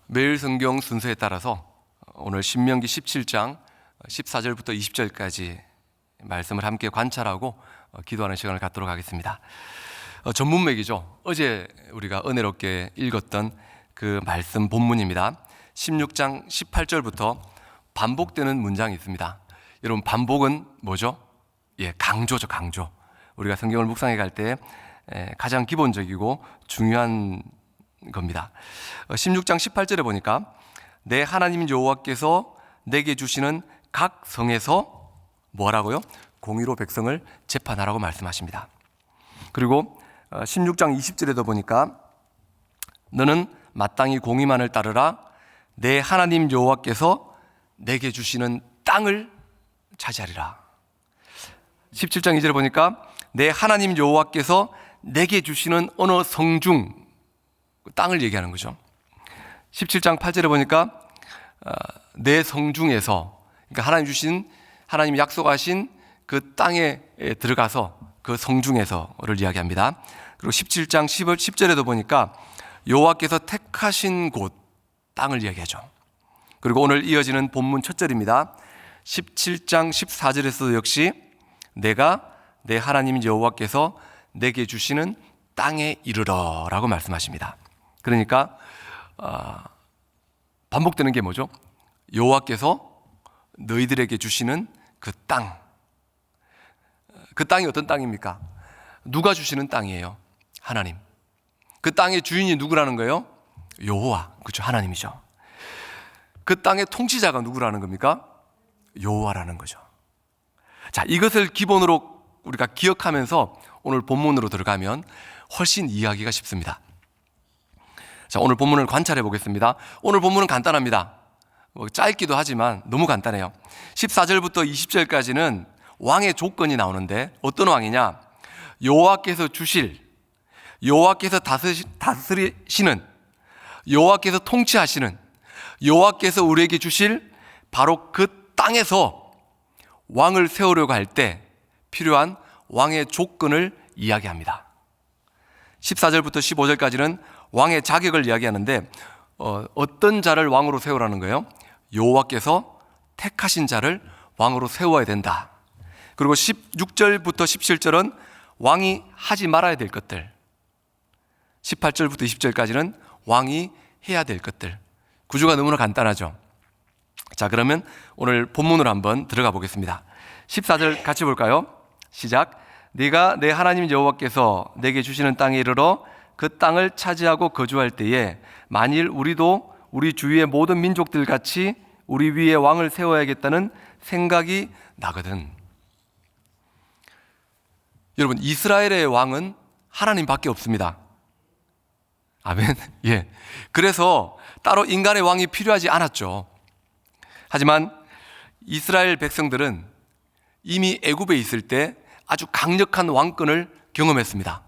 매일 성경 순서에 따라서 오늘 신명기 17장 14절부터 20절까지 말씀을 함께 관찰하고 기도하는 시간을 갖도록 하겠습니다. 전문맥이죠. 어제 우리가 은혜롭게 읽었던 그 말씀 본문입니다. 16장 18절부터 반복되는 문장이 있습니다. 여러분, 반복은 뭐죠? 강조죠, 강조. 우리가 성경을 묵상해 갈 때 가장 기본적이고 중요한 겁니다. 16장 18절에 보니까 내 하나님 여호와께서 내게 주시는 각 성에서 뭐라고요? 공의로 백성을 재판하라고 말씀하십니다. 그리고 16장 20절에도 보니까 너는 마땅히 공의만을 따르라. 내 하나님 여호와께서 내게 주시는 땅을 차지하리라. 17장 2절에 보니까 내 하나님 여호와께서 내게 주시는 어느 성중 땅을 얘기하는 거죠. 17장 8절에 보니까 내 성중에서, 그러니까 하나님이 약속하신 그 땅에 들어가서 그 성중에서를 이야기합니다. 그리고 17장 10절에도 보니까 여호와께서 택하신 곳 땅을 이야기하죠. 그리고 오늘 이어지는 본문 첫 절입니다. 17장 14절에서도 역시 내가 내 하나님 여호와께서 내게 주시는 땅에 이르러 라고 말씀하십니다. 그러니까 반복되는 게 뭐죠? 여호와께서 너희들에게 주시는 그 땅. 그 땅이 어떤 땅입니까? 누가 주시는 땅이에요? 하나님. 그 땅의 주인이 누구라는 거예요? 여호와, 그렇죠? 하나님이죠. 그 땅의 통치자가 누구라는 겁니까? 여호와라는 거죠. 자, 이것을 기본으로 우리가 기억하면서 오늘 본문으로 들어가면 훨씬 이해하기가 쉽습니다. 자, 오늘 본문을 관찰해 보겠습니다. 오늘 본문은 간단합니다. 짧기도 하지만 너무 간단해요. 14절부터 20절까지는 왕의 조건이 나오는데 어떤 왕이냐? 여호와께서 주실, 여호와께서 다스리시는, 여호와께서 통치하시는, 여호와께서 우리에게 주실 바로 그 땅에서 왕을 세우려고 할 때 필요한 왕의 조건을 이야기합니다. 14절부터 15절까지는 왕의 자격을 이야기하는데 어떤 자를 왕으로 세우라는 거예요? 여호와께서 택하신 자를 왕으로 세워야 된다. 그리고 16절부터 17절은 왕이 하지 말아야 될 것들, 18절부터 20절까지는 왕이 해야 될 것들. 구조가 너무나 간단하죠. 자, 그러면 오늘 본문으로 한번 들어가 보겠습니다. 14절 같이 볼까요? 시작. 네가 내 하나님 여호와께서 내게 주시는 땅에 이르러 그 땅을 차지하고 거주할 때에 만일 우리도 우리 주위의 모든 민족들 같이 우리 위에 왕을 세워야겠다는 생각이 나거든. 여러분, 이스라엘의 왕은 하나님밖에 없습니다. 아멘. 예. 그래서 따로 인간의 왕이 필요하지 않았죠. 하지만 이스라엘 백성들은 이미 애굽에 있을 때 아주 강력한 왕권을 경험했습니다.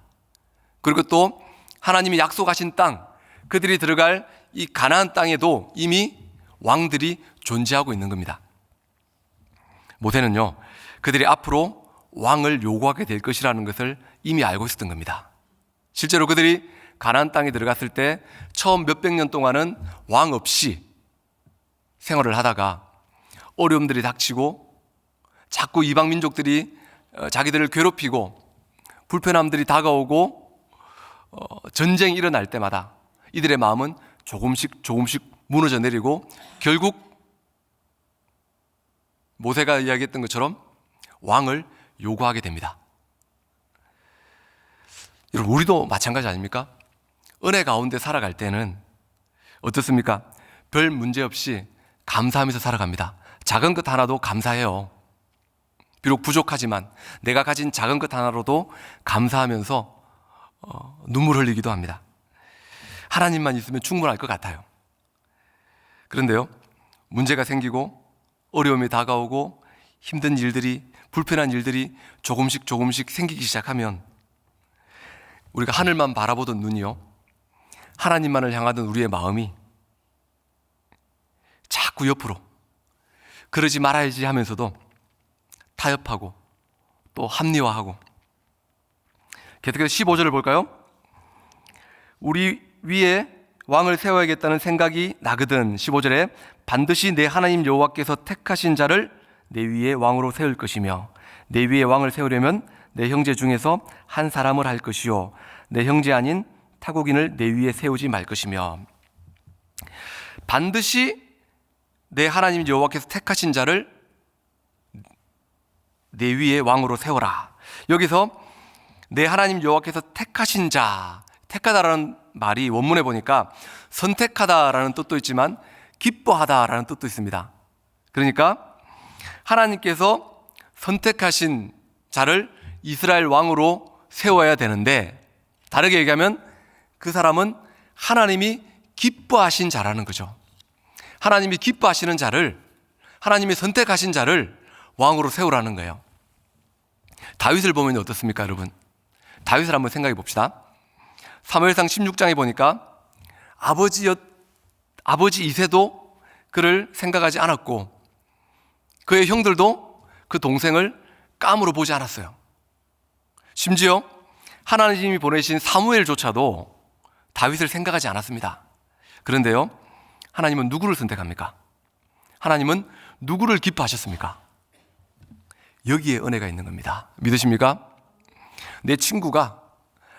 그리고 또 하나님이 약속하신 땅, 그들이 들어갈 이 가나안 땅에도 이미 왕들이 존재하고 있는 겁니다. 모세는요, 그들이 앞으로 왕을 요구하게 될 것이라는 것을 이미 알고 있었던 겁니다. 실제로 그들이 가나안 땅에 들어갔을 때 처음 몇백 년 동안은 왕 없이 생활을 하다가 어려움들이 닥치고 자꾸 이방 민족들이 자기들을 괴롭히고 불편함들이 다가오고 전쟁이 일어날 때마다 이들의 마음은 조금씩 무너져 내리고 결국 모세가 이야기했던 것처럼 왕을 요구하게 됩니다. 여러분, 우리도 마찬가지 아닙니까? 은혜 가운데 살아갈 때는 어떻습니까? 별 문제 없이 감사하면서 살아갑니다. 작은 것 하나도 감사해요. 비록 부족하지만 내가 가진 작은 것 하나로도 감사하면서 눈물 흘리기도 합니다. 하나님만 있으면 충분할 것 같아요. 그런데요, 문제가 생기고 어려움이 다가오고 힘든 일들이, 불편한 일들이 조금씩 생기기 시작하면 우리가 하늘만 바라보던 눈이요, 하나님만을 향하던 우리의 마음이 자꾸 옆으로, 그러지 말아야지 하면서도 타협하고 또 합리화하고. 계속해서 15절을 볼까요? 우리 위에 왕을 세워야겠다는 생각이 나거든. 15절에 반드시 내 하나님 여호와께서 택하신 자를 내 위에 왕으로 세울 것이며 내 위에 왕을 세우려면 내 형제 중에서 한 사람을 할 것이요 내 형제 아닌 타국인을 내 위에 세우지 말 것이며, 반드시 내 하나님 여호와께서 택하신 자를 내 위에 왕으로 세워라. 여기서 내 하나님 여호와께서 택하신 자, 택하다라는 말이 원문에 보니까 선택하다라는 뜻도 있지만 기뻐하다라는 뜻도 있습니다. 그러니까 하나님께서 선택하신 자를 이스라엘 왕으로 세워야 되는데, 다르게 얘기하면 그 사람은 하나님이 기뻐하신 자라는 거죠. 하나님이 기뻐하시는 자를, 하나님이 선택하신 자를 왕으로 세우라는 거예요. 다윗을 보면 어떻습니까, 여러분? 다윗을 한번 생각해 봅시다. 사무엘상 16장에 보니까 아버지 이새도 그를 생각하지 않았고 그의 형들도 그 동생을 깜으로 보지 않았어요. 심지어 하나님이 보내신 사무엘조차도 다윗을 생각하지 않았습니다. 그런데요, 하나님은 누구를 선택합니까? 하나님은 누구를 기뻐하셨습니까? 여기에 은혜가 있는 겁니다. 믿으십니까? 내 친구가,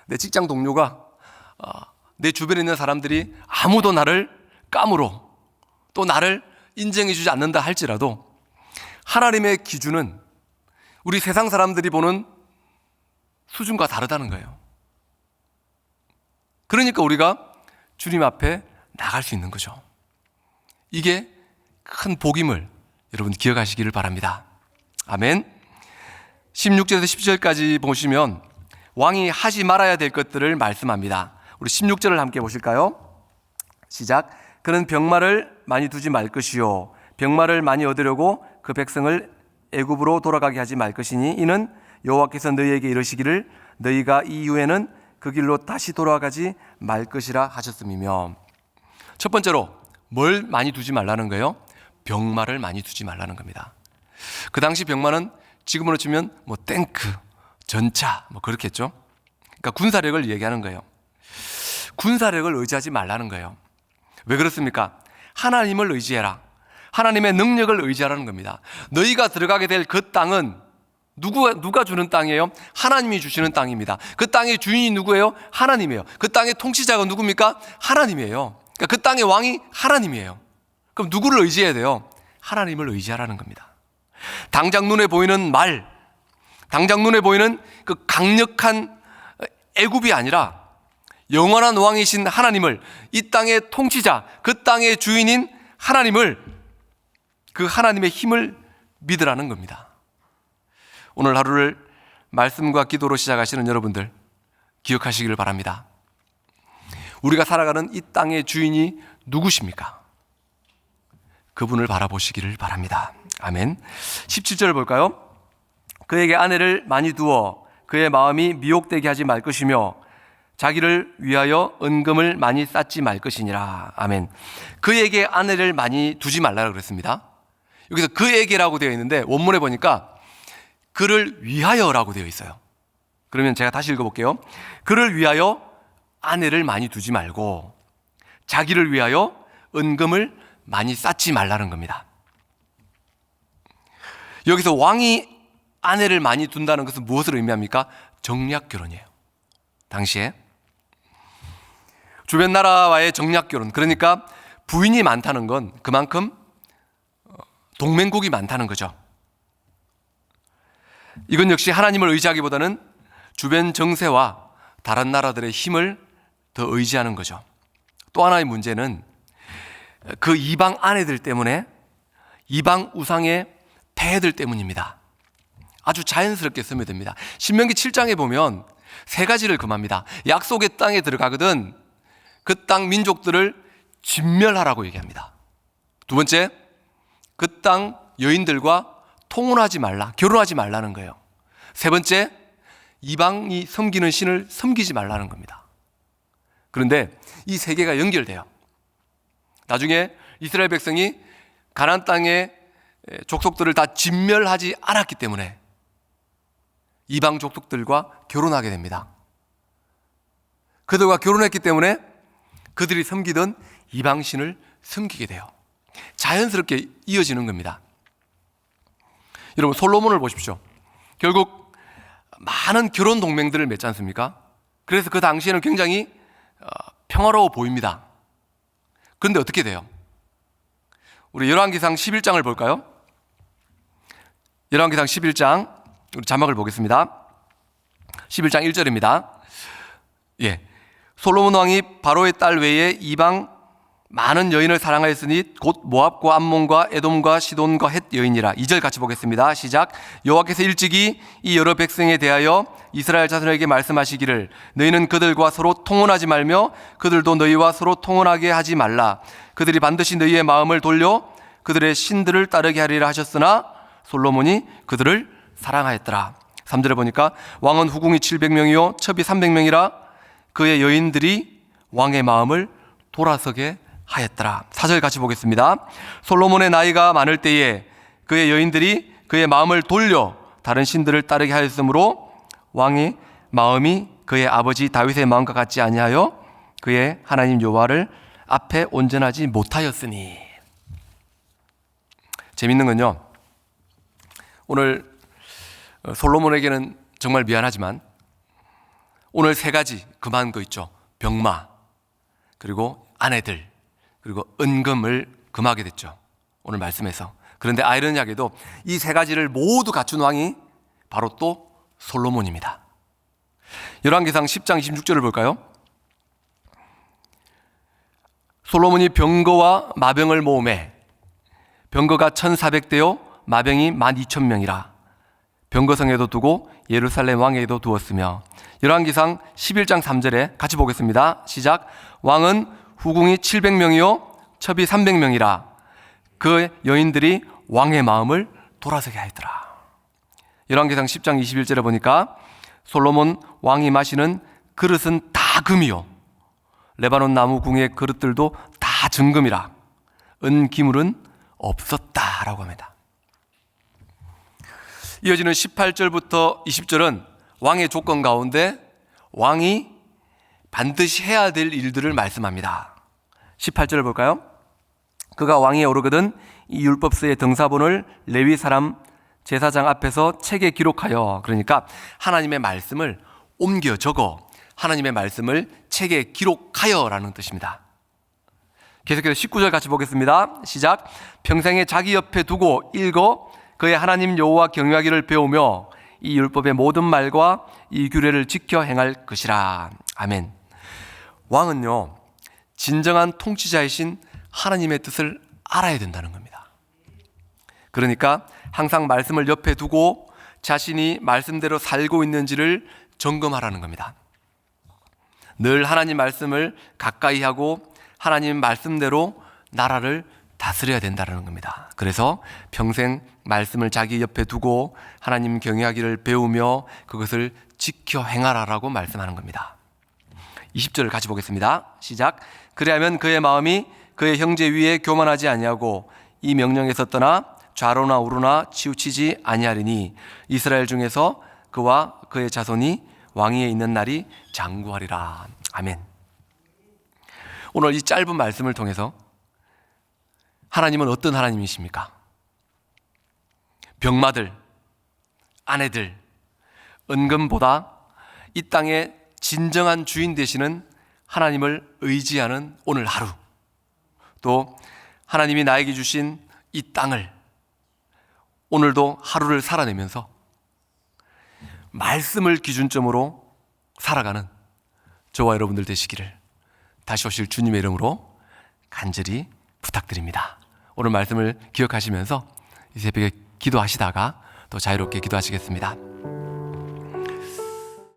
내 직장 동료가, 내 주변에 있는 사람들이 아무도 나를 깜으로 또 나를 인정해 주지 않는다 할지라도 하나님의 기준은 우리 세상 사람들이 보는 수준과 다르다는 거예요. 그러니까 우리가 주님 앞에 나갈 수 있는 거죠. 이게 큰 복임을 여러분 기억하시기를 바랍니다. 아멘. 16절에서 17절까지 보시면 왕이 하지 말아야 될 것들을 말씀합니다. 우리 16절을 함께 보실까요? 시작. 그는 병마를 많이 두지 말 것이요 병마를 많이 얻으려고 그 백성을 애굽으로 돌아가게 하지 말 것이니 이는 여호와께서 너희에게 이르시기를 너희가 이후에는 그 길로 다시 돌아가지 말 것이라 하셨음이며, 첫 번째로 뭘 많이 두지 말라는 거예요? 병마를 많이 두지 말라는 겁니다. 그 당시 병마는 지금으로 치면 뭐 탱크, 전차 뭐 그렇겠죠. 그러니까 군사력을 얘기하는 거예요. 군사력을 의지하지 말라는 거예요. 왜 그렇습니까? 하나님을 의지해라. 하나님의 능력을 의지하라는 겁니다. 너희가 들어가게 될 그 땅은 누가 주는 땅이에요? 하나님이 주시는 땅입니다. 그 땅의 주인이 누구예요? 하나님이에요. 그 땅의 통치자가 누굽니까? 하나님이에요. 그러니까 그 땅의 왕이 하나님이에요. 그럼 누구를 의지해야 돼요? 하나님을 의지하라는 겁니다. 당장 눈에 보이는 말, 당장 눈에 보이는 그 강력한 애굽이 아니라 영원한 왕이신 하나님을, 이 땅의 통치자, 그 땅의 주인인 하나님을, 그 하나님의 힘을 믿으라는 겁니다. 오늘 하루를 말씀과 기도로 시작하시는 여러분들 기억하시기를 바랍니다. 우리가 살아가는 이 땅의 주인이 누구십니까? 그분을 바라보시기를 바랍니다. 아멘. 17절 볼까요? 그에게 아내를 많이 두어 그의 마음이 미혹되게 하지 말 것이며 자기를 위하여 은금을 많이 쌓지 말 것이니라. 아멘. 그에게 아내를 많이 두지 말라고 그랬습니다. 여기서 그에게라고 되어 있는데 원문에 보니까 그를 위하여라고 되어 있어요. 그러면 제가 다시 읽어볼게요. 그를 위하여 아내를 많이 두지 말고 자기를 위하여 은금을 많이 쌓지 말라는 겁니다. 여기서 왕이 아내를 많이 둔다는 것은 무엇을 의미합니까? 정략 결혼이에요. 당시에 주변 나라와의 정략 결혼, 그러니까 부인이 많다는 건 그만큼 동맹국이 많다는 거죠. 이건 역시 하나님을 의지하기보다는 주변 정세와 다른 나라들의 힘을 더 의지하는 거죠. 또 하나의 문제는 그 이방 아내들 때문에, 이방 우상의 폐해들 때문입니다. 아주 자연스럽게 쓰면 됩니다. 신명기 7장에 보면 세 가지를 금합니다. 약속의 땅에 들어가거든 그 땅 민족들을 진멸하라고 얘기합니다. 두 번째, 그 땅 여인들과 통혼하지 말라, 결혼하지 말라는 거예요. 세 번째, 이방이 섬기는 신을 섬기지 말라는 겁니다. 그런데 이 세 개가 연결돼요. 나중에 이스라엘 백성이 가나안 땅의 족속들을 다 진멸하지 않았기 때문에 이방 족속들과 결혼하게 됩니다. 그들과 결혼했기 때문에 그들이 섬기던 이방신을 섬기게 돼요. 자연스럽게 이어지는 겁니다. 여러분, 솔로몬을 보십시오. 결국 많은 결혼 동맹들을 맺지 않습니까? 그래서 그 당시에는 굉장히 평화로워 보입니다. 그런데 어떻게 돼요? 우리 열왕기상 11장을 볼까요? 열왕기상 11장, 우리 자막을 보겠습니다. 11장 1절입니다. 예, 솔로몬 왕이 바로의 딸 외에 이방 많은 여인을 사랑하였으니 곧 모압과 암몬과 에돔과 시돈과 헷 여인이라. 2절 같이 보겠습니다. 시작. 여호와께서 일찍이 이 여러 백성에 대하여 이스라엘 자손에게 말씀하시기를 너희는 그들과 서로 통혼하지 말며 그들도 너희와 서로 통혼하게 하지 말라. 그들이 반드시 너희의 마음을 돌려 그들의 신들을 따르게 하리라 하셨으나 솔로몬이 그들을 사랑하였더라. 3절에 보니까 왕은 후궁이 700명이요 첩이 300명이라 그의 여인들이 왕의 마음을 돌아서게 하였더라. 4절 같이 보겠습니다. 솔로몬의 나이가 많을 때에 그의 여인들이 그의 마음을 돌려 다른 신들을 따르게 하였으므로 왕의 마음이 그의 아버지 다윗의 마음과 같지 아니하여 그의 하나님 여호와를 앞에 온전하지 못하였으니. 재밌는 건요, 오늘 솔로몬에게는 정말 미안하지만 오늘 세 가지 금한 거 있죠. 병마, 그리고 아내들, 그리고 은금을 금하게 됐죠, 오늘 말씀에서. 그런데 아이러니하게도 이 세 가지를 모두 갖춘 왕이 바로 또 솔로몬입니다. 열왕기상 10장 26절을 볼까요? 솔로몬이 병거와 마병을 모으매 병거가 1400대요 마병이 12,000명이라 병거성에도 두고 예루살렘 왕에게도 두었으며. 열왕기상 11장 3절에 같이 보겠습니다. 시작. 왕은 후궁이 700명이요 첩이 300명이라 그 여인들이 왕의 마음을 돌아서게 하였더라. 열왕기상 10장 21절에 보니까 솔로몬 왕이 마시는 그릇은 다 금이요 레바논 나무 궁의 그릇들도 다 정금이라 은기물은 없었다라고 합니다. 이어지는 18절부터 20절은 왕의 조건 가운데 왕이 반드시 해야 될 일들을 말씀합니다. 18절을 볼까요? 그가 왕위에 오르거든 이 율법서의 등사본을 레위 사람 제사장 앞에서 책에 기록하여, 그러니까 하나님의 말씀을 옮겨 적어 하나님의 말씀을 책에 기록하여 라는 뜻입니다. 계속해서 19절 같이 보겠습니다. 시작. 평생에 자기 옆에 두고 읽어 그의 하나님 여호와 경외하기를 배우며 이 율법의 모든 말과 이 규례를 지켜 행할 것이라. 아멘. 왕은요, 진정한 통치자이신 하나님의 뜻을 알아야 된다는 겁니다. 그러니까 항상 말씀을 옆에 두고 자신이 말씀대로 살고 있는지를 점검하라는 겁니다. 늘 하나님 말씀을 가까이 하고 하나님 말씀대로 나라를 다스려야 된다는 겁니다. 그래서 평생 말씀을 자기 옆에 두고 하나님 경외하기를 배우며 그것을 지켜 행하라라고 말씀하는 겁니다. 20절을 같이 보겠습니다. 시작. 그리하면 그의 마음이 그의 형제 위에 교만하지 아니하고 이 명령에서 떠나 좌로나 우로나 치우치지 아니하리니 이스라엘 중에서 그와 그의 자손이 왕위에 있는 날이 장구하리라. 아멘. 오늘 이 짧은 말씀을 통해서 하나님은 어떤 하나님이십니까? 병마들, 아내들, 은금보다 이 땅의 진정한 주인 되시는 하나님을 의지하는 오늘 하루, 또 하나님이 나에게 주신 이 땅을 오늘도 하루를 살아내면서 말씀을 기준점으로 살아가는 저와 여러분들 되시기를 다시 오실 주님의 이름으로 간절히 부탁드립니다. 오늘 말씀을 기억하시면서 이 새벽에 기도하시다가 또 자유롭게 기도하시겠습니다.